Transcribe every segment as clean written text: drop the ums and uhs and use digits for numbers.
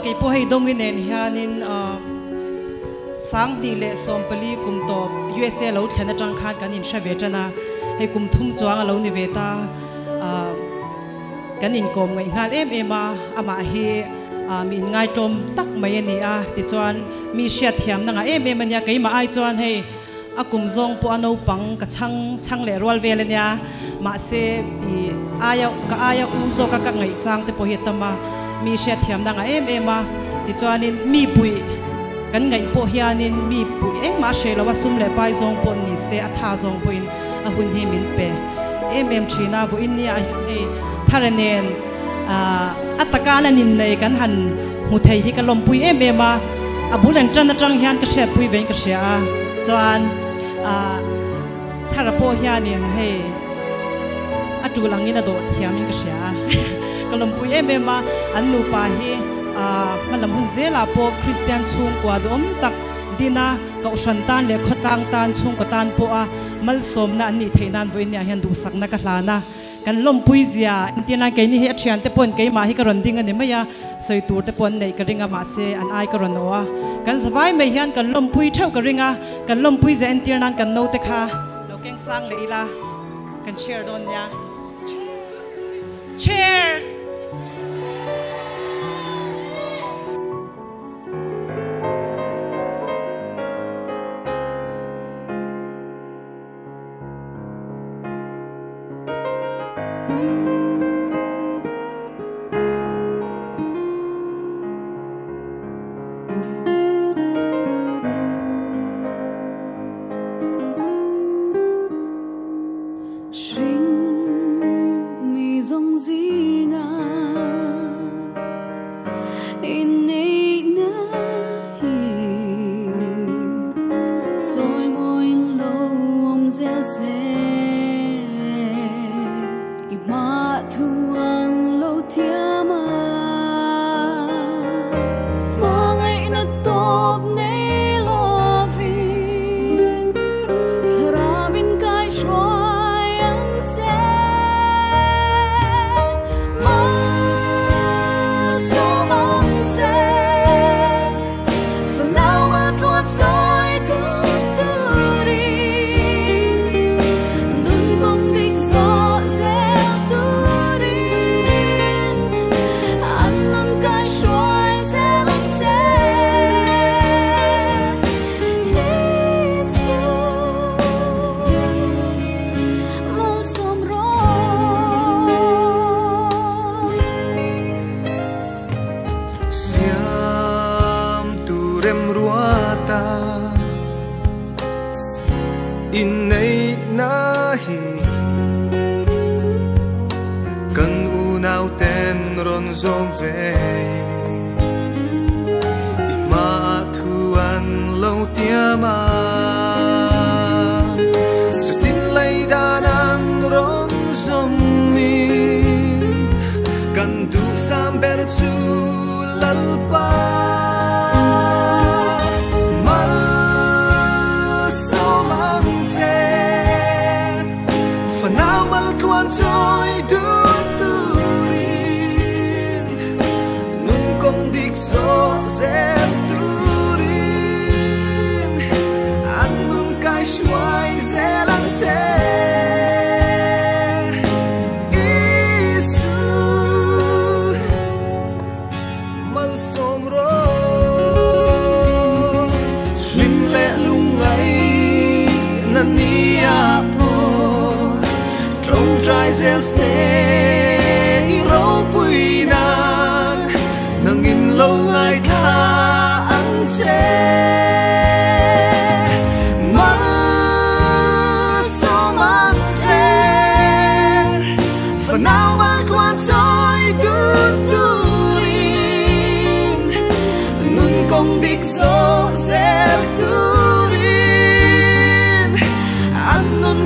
cái po hay dong in hianin sang đi lệ sompali kum to USA lo thena tang khan kan in shave chana hay kum thum chuang lo ni ve ta kan in kom ngai ngal em ama hi min ngai tom tak mai ani a ti chuan mi sia thiam na nga em ania kai ma ai chuan hei akum zong po ano pang ka chang le rol vel ania ma se i aya u zo ka ngai chang te po hi tama mi sia thiam na nga em a ti chuan in mi pui kan ngai po hianin mi pui eng ma she lo wa sum le pai zong po ni se a tha zong po in a hun hi min pe em china vo in ni a hei tharanen atakana nin nei kan han mu thei hi ka lom pui em a abulan tran atang hian ka she pui vein ka she a chuan tharapo hianin hei atu langin a do thiamin ka she a ka lom pui em a an nu pa hi malam hun zela po Christian chung kwa dom tak dina ka ushan tan le khotang tan chung ko tan po a mal som na ni theinan voin nia hian du sak na ka hlana kan lom pui zia intina ke ni he thian te pon ke ma hi ka ron ding ani maya soi tur te pon nei ka ringa ma se an ai ka ron noa kan zawai me hian kan lom pui thau ka ringa kan lom pui ze intina kan no te kha lo keng sang le ila kan share don nia cheers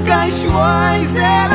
Cái chuối